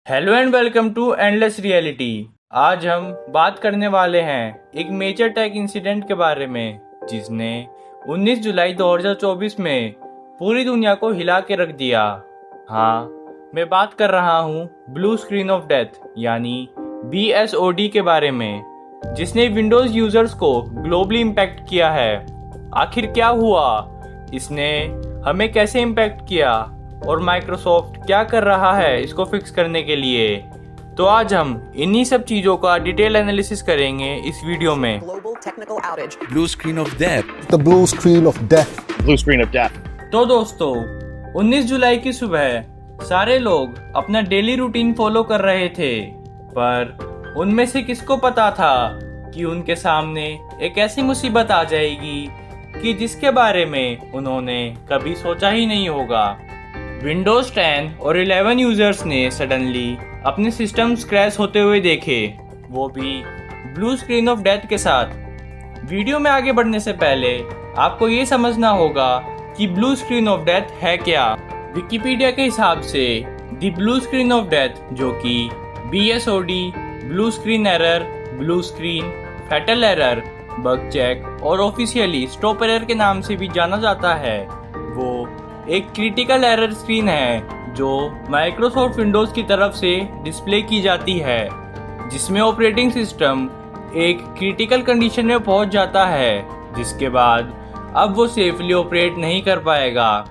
Hello and welcome to endless reality. आज हम बात करने वाले हैं एक मेजर टेक इंसिडेंट के बारे में जिसने 19 जुलाई 2024 में पूरी दुनिया को हिला के रख दिया। हाँ, मैं बात कर रहा हूँ ब्लू स्क्रीन ऑफ डेथ यानी BSOD के बारे में, जिसने विंडोज यूजर्स को ग्लोबली इम्पैक्ट किया है। आखिर क्या हुआ, इसने हमें कैसे इम्पैक्ट किया और माइक्रोसॉफ्ट क्या कर रहा है इसको फिक्स करने के लिए। तो आज हम इन्हीं सब चीजों का डिटेल एनालिसिस करेंगे इस वीडियो में। Blue screen of death. The blue screen of death. Blue screen of death. तो दोस्तों, 19 जुलाई की सुबह सारे लोग अपना डेली रूटीन फॉलो कर रहे थे, पर उनमें से किसको पता था कि उनके सामने एक ऐसी मुसीबत आ जाएगी कि जिसके बारे में उन्होंने कभी सोचा ही नहीं होगा। विंडोज 10 और 11 यूजर्स ने सडनली अपने सिस्टम्स क्रैश होते हुए देखे, वो भी ब्लू स्क्रीन ऑफ डेथ के साथ। वीडियो में आगे बढ़ने से पहले आपको ये समझना होगा कि ब्लू स्क्रीन ऑफ डेथ है क्या। विकिपीडिया के हिसाब से the blue screen of death, जो कि BSOD, blue screen error, blue screen, fatal error, bug check और ऑफिशियली स्टॉप एरर के नाम से भी जाना जाता है, वो एक क्रिटिकल एरर स्क्रीन है जो माइक्रोसॉफ्ट विंडोज की तरफ से डिस्प्ले की जाती है, जिसमें ऑपरेटिंग सिस्टम एक क्रिटिकल कंडीशन में पहुंच जाता है, जिसके बाद अब वो सेफली ऑपरेट नहीं कर पाएगा।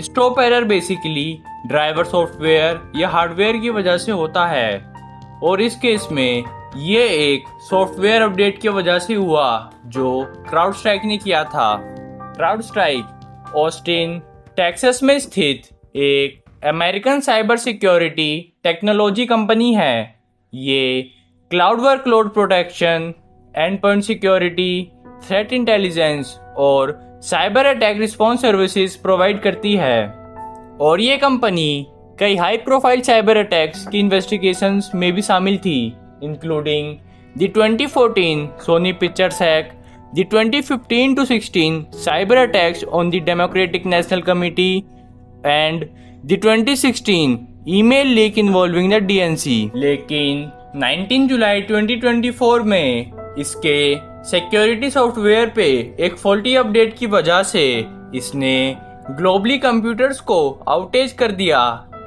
Stop error basically driver software या हार्डवेयर की वजह से होता है, और इस केस में ये एक सॉफ्टवेयर अपडेट की वजह से हुआ जो क्राउडस्ट्राइक ने किया था। क्राउडस्ट्राइक ऑस्टिन, टेक्सास में स्थित एक American cyber security technology company है। ये cloud workload protection, endpoint security, threat intelligence और cyber attack response services provide करती है, और ये कंपनी कई हाई प्रोफाइल साइबर अटैक्स की इन्वेस्टिगेशंस में भी शामिल थी, including the 2014 Sony Pictures hack, the 2015-16 cyber attacks on the Democratic National Committee and the 2016 email leak involving the DNC। लेकिन 19 जुलाई 2024 में इसके सिक्योरिटी सॉफ्टवेयर पे एक फॉल्टी अपडेट की वजह से इसने ग्लोबली कंप्यूटर्स को आउटेज कर दिया,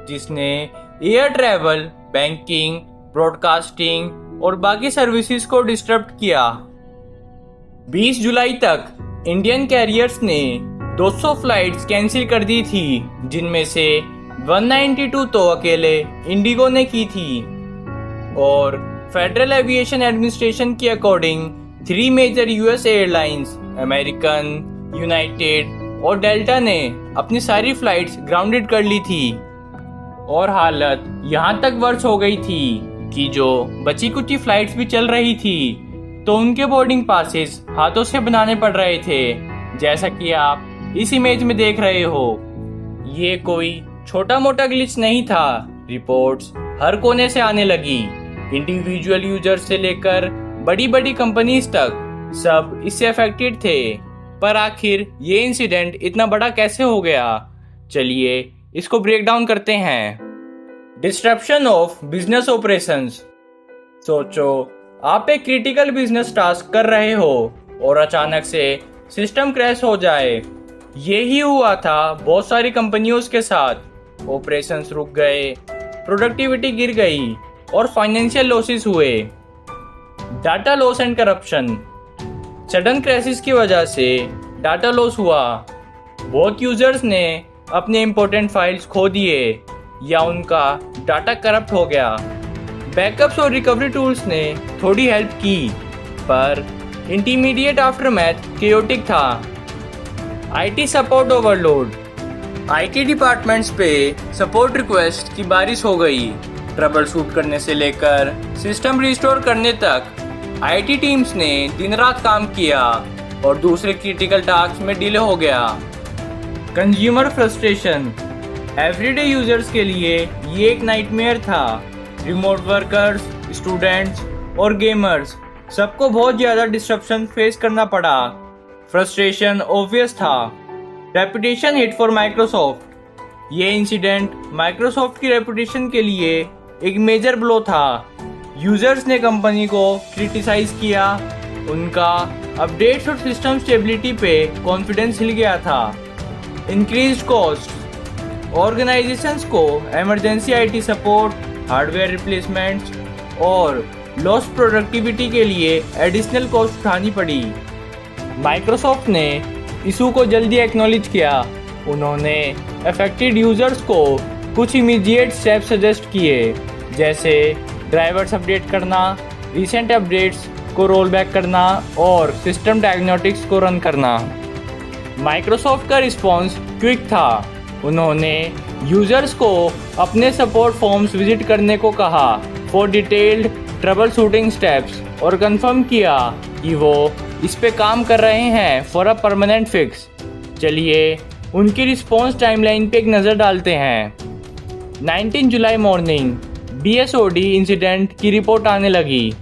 जिसने एयर ट्रैवल, बैंकिंग, ब्रॉडकास्टिंग और बाकी सर्विसेज को डिस्टर्ब किया। 20 जुलाई तक इंडियन कैरियर्स ने 200 फ्लाइट्स कैंसिल कर दी थी, जिनमें से 192 तो अकेले इंडिगो ने की थी, और फेडरल एविएशन एडमिनिस्ट्रेशन के according 3 major US airlines American, United और डेल्टा ने अपनी सारी फ्लाइट्स ग्राउंडेड कर ली थी, और हालत यहाँ तक वर्ष हो गई थी कि जो बची कुची फ्लाइट्स भी चल रही थी तो उनके बोर्डिंग पासेस हाथों से बनाने पड़ रहे थे, जैसा कि आप इस इमेज में देख रहे हो। ये कोई छोटा मोटा ग्लिच नहीं था। रिपोर्ट्स हर कोने से आने लगी, इंडिविजुअल यूजर से लेकर बड़ी बड़ी कंपनीज तक सब इससे अफेक्टेड थे। पर आखिर ये इंसिडेंट इतना बड़ा कैसे हो गया, चलिए इसको ब्रेक डाउन करते हैं। Disruption of business operations. सोचो, आप एक क्रिटिकल बिजनेस टास्क कर रहे हो और अचानक से सिस्टम क्रैश हो जाए। ये ही हुआ था बहुत सारी कंपनियों के साथ। ऑपरेशंस रुक गए, प्रोडक्टिविटी गिर गई और फाइनेंशियल लॉसेस हुए। Data loss and corruption. Sudden crashes की वजह से डाटा लॉस हुआ। बहुत यूजर्स ने अपने इंपॉर्टेंट फाइल्स खो दिए या उनका डाटा करप्ट हो गया। बैकअप्स और रिकवरी टूल्स ने थोड़ी हेल्प की, पर इंटरमीडिएट आफ्टरमैथ केओटिक था। IT support overload. IT departments पे सपोर्ट रिक्वेस्ट की बारिश हो गई। ट्रबल शूट करने से लेकर सिस्टम रिस्टोर करने तक IT टीम्स ने दिन रात काम किया और दूसरे क्रिटिकल टास्क में डिले हो गया। Consumer frustration. एवरीडे यूजर्स के लिए ये एक नाइटमेयर था। रिमोट वर्कर्स, स्टूडेंट्स और गेमर्स सबको बहुत ज़्यादा डिस्ट्रप्शन फेस करना पड़ा। फ्रस्ट्रेशन ऑब्वियस था। Reputation hit for Microsoft. ये इंसिडेंट माइक्रोसॉफ्ट की रेपुटेशन के लिए एक मेजर ब्लो था। यूजर्स ने कंपनी को क्रिटिसाइज किया, उनका अपडेट्स और सिस्टम स्टेबिलिटी पे कॉन्फिडेंस हिल गया था। इंक्रीज्ड कॉस्ट, ऑर्गेनाइजेशंस को emergency IT support, hardware replacements और लॉस्ट प्रोडक्टिविटी के लिए एडिशनल कॉस्ट उठानी पड़ी। माइक्रोसॉफ्ट ने इशू को जल्दी एक्नॉलेज किया। उन्होंने अफेक्टेड यूजर्स को कुछ इमीडिएट स्टेप सजेस्ट किए, जैसे ड्राइवर्स अपडेट करना, रिसेंट अपडेट्स को रोल बैक करना और सिस्टम डायग्नोस्टिक्स को रन करना। माइक्रोसॉफ्ट का रिस्पॉन्स क्विक था। उन्होंने यूजर्स को अपने सपोर्ट फॉर्म्स विजिट करने को कहा for detailed troubleshooting steps और कंफर्म किया कि वो इस पे काम कर रहे हैं फॉर अ परमानेंट फिक्स। चलिए उनकी रिस्पॉन्स टाइमलाइन पे एक नज़र डालते हैं। 19 जुलाई मॉर्निंग BSOD इंसिडेंट की रिपोर्ट आने लगी।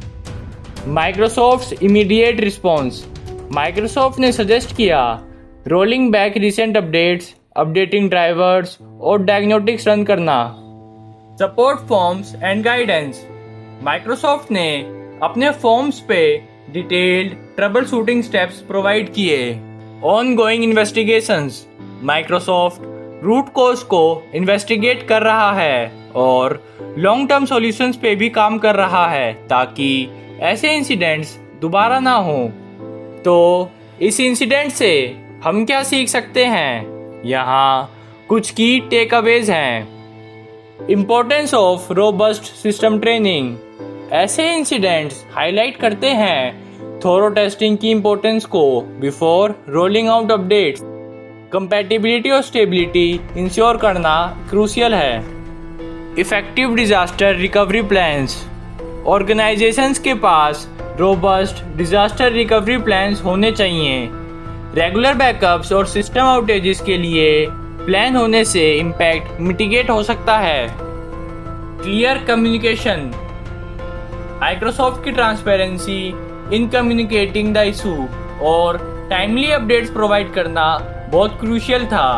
माइक्रोसॉफ्ट इमीडिएट रिस्पॉन्स, माइक्रोसॉफ्ट ने सजेस्ट किया rolling back recent updates, updating drivers और डायग्नोस्टिक्स रन करना। Support forms and guidance, Microsoft ने अपने फॉर्म्स पे detailed troubleshooting steps provide किए। Ongoing investigations, Microsoft root cause को इन्वेस्टिगेट कर रहा है और लॉन्ग टर्म सॉल्यूशंस पे भी काम कर रहा है ताकि ऐसे इंसिडेंट्स दोबारा ना हो। तो इस इंसिडेंट से हम क्या सीख सकते हैं? यहाँ कुछ की टेक अवेज हैं। Importance of robust system training, ऐसे इंसिडेंट्स हाईलाइट करते हैं थोरो टेस्टिंग की इम्पोर्टेंस को before rolling out updates. Compatibility और स्टेबिलिटी इंश्योर करना क्रूशियल है। Effective disaster recovery plans, organisations के पास रोबस्ट डिजास्टर रिकवरी प्लान्स होने चाहिए। रेगुलर बैकअप्स और सिस्टम आउटेजेस के लिए प्लान होने से इम्पैक्ट मिटिगेट हो सकता है। क्लियर कम्युनिकेशन, माइक्रोसॉफ्ट की transparency in communicating the issue और टाइमली अपडेट्स प्रोवाइड करना बहुत क्रूशियल था।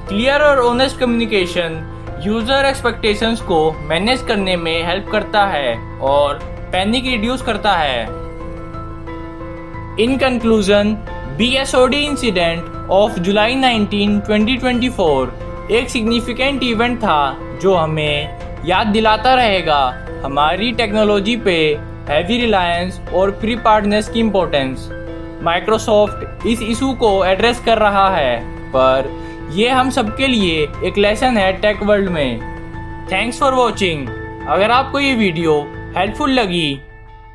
क्लियर और ऑनेस्ट कम्युनिकेशन यूजर एक्सपेक्टेशंस को मैनेज करने में हेल्प करता है और पैनिक रिड्यूस करता है। In conclusion, BSOD incident of July 19, 2024 एक सिग्निफिकेंट इवेंट था जो हमें याद दिलाता रहेगा हमारी टेक्नोलॉजी पे हैवी रिलायंस और प्रीपार्डनेस की इम्पोर्टेंस। माइक्रोसॉफ्ट इस इशू को एड्रेस कर रहा है, पर यह हम सबके लिए एक लेसन है टेक वर्ल्ड में। Thanks for watching. अगर आपको ये वीडियो हेल्पफुल लगी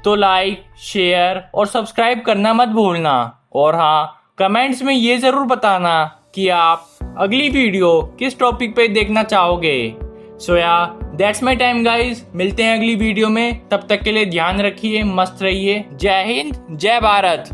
तो लाइक, शेयर और सब्सक्राइब करना मत भूलना। और हाँ, कमेंट्स में ये ज़रूर बताना कि आप अगली वीडियो किस टॉपिक पे देखना चाहोगे। सो या दैट्स माय टाइम गाइज। मिलते हैं अगली वीडियो में, तब तक के लिए ध्यान रखिए, मस्त रहिए। जय हिंद, जय भारत।